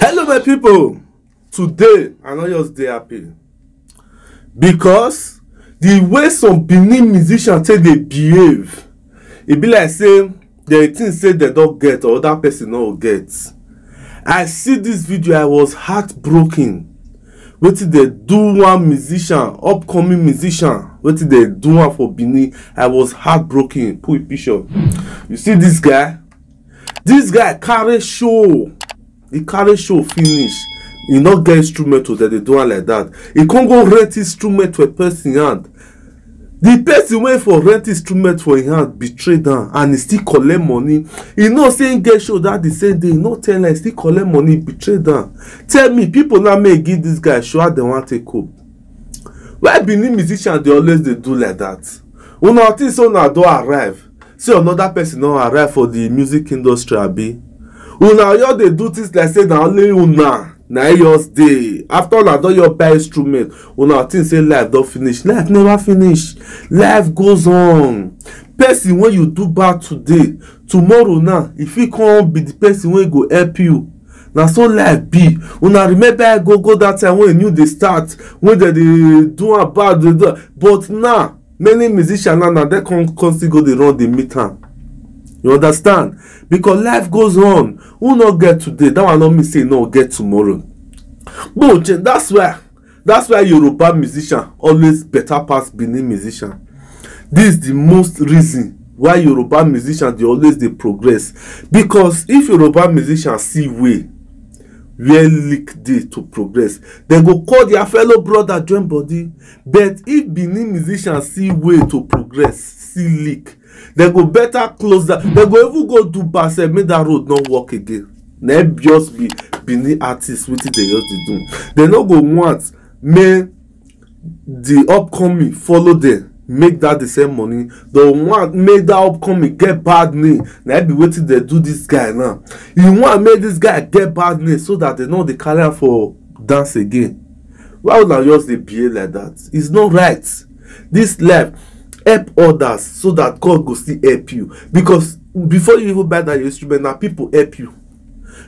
Hello my people, today I no just dey happy because the way some Benin musicians take dey behave, e be like say dem think say dem don get or other person no get. I see this video, I was heartbroken. Wetin dey do one musician, upcoming musician, wetin dey do one for Benin, I was heartbroken. Put a picture. You see this guy? This guy carry show. He carry show finish. He not get instrument to that they do one like that. He can't go rent instrument to a person hand. The person wait for rent instrument for his hand betrayed them and he still collect money. He not saying get show that the same day. He not tell like still collect money betrayed them. Tell me, people now may give this guy show how they want to take up. Why Benin musicians they always they do like that? Una think so now don't arrive. See another person not arrive for the music industry abi. Una y'all they do things like say na only una na yours day. After una don your buy instrument, una think say life don't finish. Life never finish. Life goes on. Person when you do bad today, tomorrow now, if he can't be the person when go help you. Now so life be. Una remember I go that time when you they start, when they do a bad, but now many musicians now they can't still go they run the meter. You understand? Because life goes on. Who not get today? That one not me say no get tomorrow. But that's why Yoruba musician always better pass Benin musician. This is the most reason why Yoruba musicians they always they progress. Because if Yoruba musicians see way where leak day to progress, they go call their fellow brother join body. But if Benin musicians see way to progress, see leak, they go better close that. They go even go do pass and make that road not work again. They just be Benin artists with it they just do. They not go want make the upcoming follow them, make that the same money. They want make that upcoming get bad name. Now be waiting they do this guy now. You want make this guy get bad name so that they know they carry for dance again. Why would I just they behave like that? It's not right. This life help others so that God go still help you. Because before you even buy that instrument, now people help you.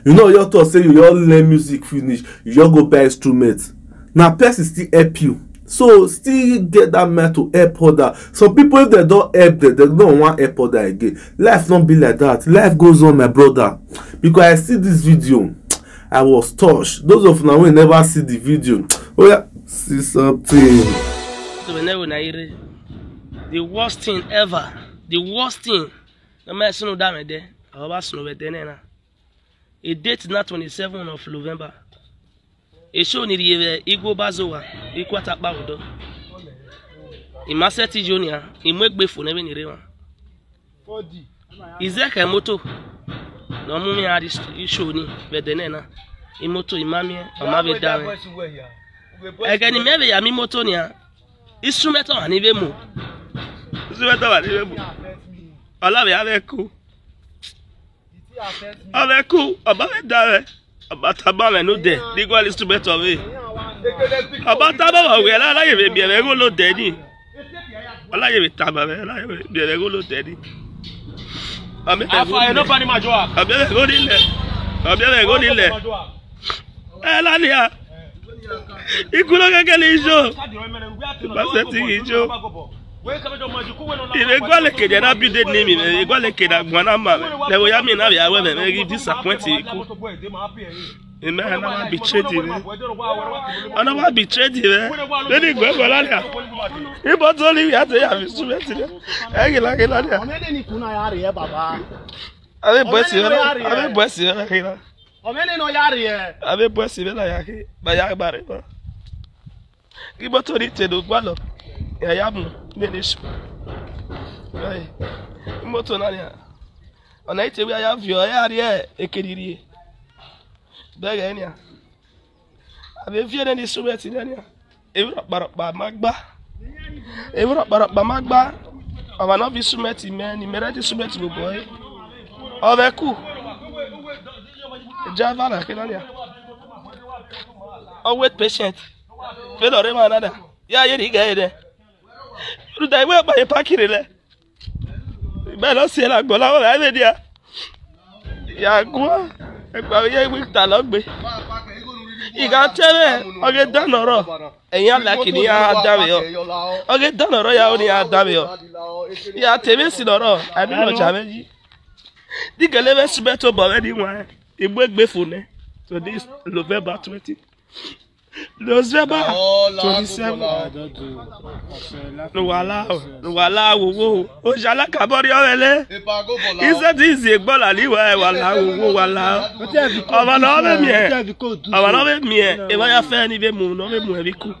You know, you thought say you all learn music finish, you all go buy instruments. Now person still help you. So still get that man to help others. Some people if they don't help them, they don't want help others again. Life don't be like that. Life goes on, my brother. Because I see this video, I was touched. Those of now will never see the video. Oh yeah, see something. The worst thing ever. The worst thing. The man no damn there. I was no better. A date not 27th of November. A show ni the Igbo Bazoa. Ikwata Baudo. Imaseti Junior. Imwek before never ni rewa. Izeka moto. No mumi had show ni bedenena. Imoto imami amabe dame. Again imebe ya mimoto niya. Instrumental anibe mo. Avec coup. About that. About Tabama no dead. They go a little bit away. About Tabama, we are like a regular daddy. I like it, Tabama, I like a regular daddy. I'm nobody my job. I'm going in there. I'm going in there. Elania. You could not get a show. Il est quoi le que j'ai n'a plus de name, il est quoi le que n'a pas mal. Les voyants m'en avaient ouais mais il dit ça point c'est cool. Et mais on a betrayed. On a betrayed. Le dit quoi voilà là. Il va te lui a te soumettre. Eh là là. On est ni kuna ya re baba. Avec boissi là. On est no ya re. Avec boissi là ya ki. Ba ya bare ba. Qui va te dire de quoi là. Ya ya mu. Menisho. Right. Moto nania. Ona ite we aya vio ya rie ekediri. Bega enia. Ave vie ni subeti enia. Ewura baraba magba. Ewura baraba magba. Ava no bi sumeti me ni mere di sumeti go boy. Ove ku. Java na kenania. Oh wait patient. Felo re manada. Ya ye di ga ede. You die well by a packet. But I see a gola. I mean, yeah, go. Ekpa ye wita logbe. Iga chere oge danoro. Eyan like ni ya dawe yo. Oge danoro ya oni ya dawe yo. Ya tebe sinoro, I don't know chameji. Di gelebe sibeto bo di wan. Igbegbe fune. So this November 20. November 27. No wala wo. O jala kabori orele. He said this is gbola liwa wala wo wala. Aba no be mi e. Aba no be mi e. E ba ya fe ni be mu no be mu e biku.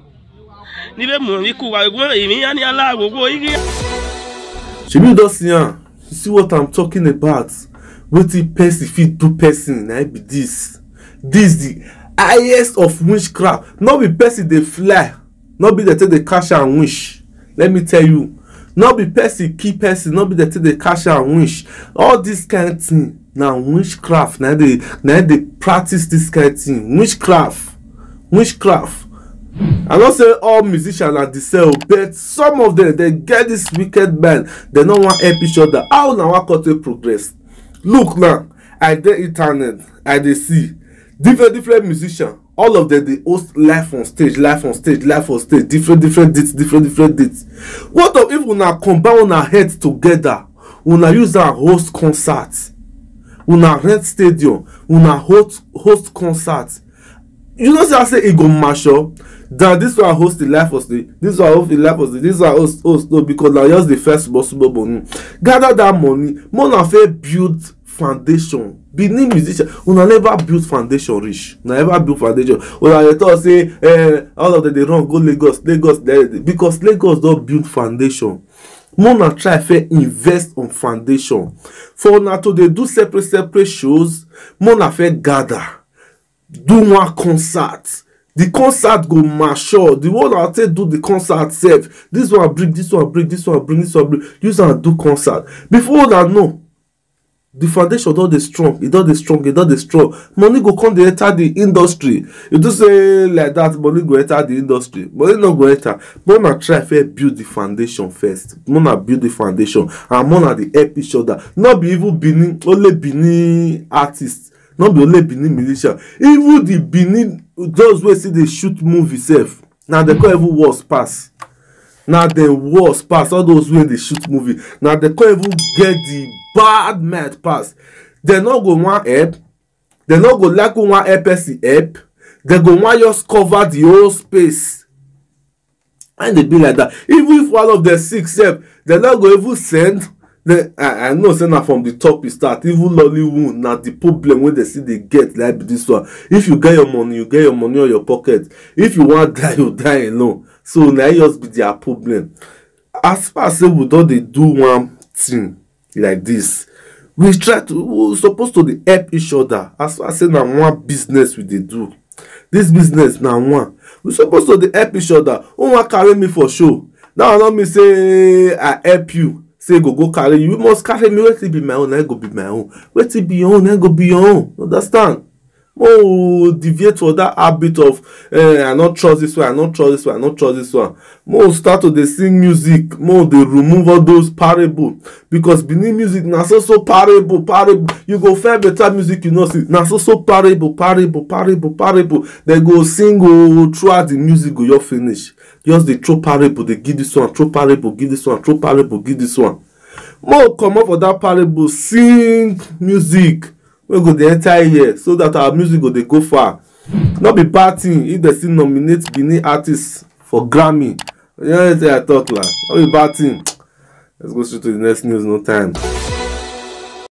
Ni be mu biku wa egbo imi ya ni ala wo igi. Shebi don see am. You see what I'm talking about? Wetin person fit do person na be this. This the highest of witchcraft. Not be person they fly, not be they take the cash and wish. Let me tell you, not be person key person, not be they take the cash and wish. All this kind of thing now witchcraft. Now they practice this kind of thing. Witchcraft. I don't say all musicians are the same, but some of them they get this wicked band. They don't want to help each other. How now what can progress? Look now, I the internet, I dey see different musicians. All of them they host live on stage, different dates. What if una combine una heads together? Una use a host concert, una rent stadium, una host concert. You know, I say it go mash up. That this one host the life of stage, this one host the life of stage, this one host no, because now just the first possible money. Gather that money, more fair build foundation. Benin musician, una never build foundation rich. Never build foundation. Una they talk say all of them they run go Lagos, because Lagos don't build foundation. Mona try fair invest on foundation. For una to they do separate shows, mona fair gather. Do one concert. The concert go mature. The one I say do the concert safe. This one bring, this one bring, this one bring, this one bring. Use and do concert. Before that, no. The foundation don't dey strong. It don't dey strong. Money go come dey enter the industry. You do say like that, money go enter the industry. Money not go enter. Mona try fair build the foundation first. Mona build the foundation. And Mona dey help each other. Not be even Benin, only Benin artists. Not be only Benin musician. Even the Benin, those wey see they shoot movie self. Now they call even worse pass. Now the worst pass. All those when they shoot movie. Now they call even get the bad mad pass. They not go want help. They not go like one help. They go want just cover the whole space. And they be like that. Even if one of the six help, they not go even send. Then I know say na from the top it start. Even Lollywood na the problem when they see they get like this one. If you get your money on your pocket. If you want die, you die alone. So now just be their problem. As far as we don't they do one thing like this, we're supposed to help each other. As far as now one business we they do. This business now one. We're supposed to help each other. Who want carry me for show? Now not me say I help you. Say go carry you. You must carry me. Wait till be my own, I go be my own. Wait till be your own, I go be your own. Understand? More deviate for that habit of I not trust this one, I not trust this one. More start to they sing music, more they remove all those parable. Because beneath music na so parable. You go find better music, you know see. Na so parable. They go sing throughout the music go you finish. Just the throw parable, they give this one, throw parable, give this one, throw parable, give this one. More come up for that parable, sing music. We go the entire year so that our music go far. Not be bad thing if they still nominate Benin artists for Grammy. You know what I talk like. Not be bad thing. Let's go straight to the next news, no time.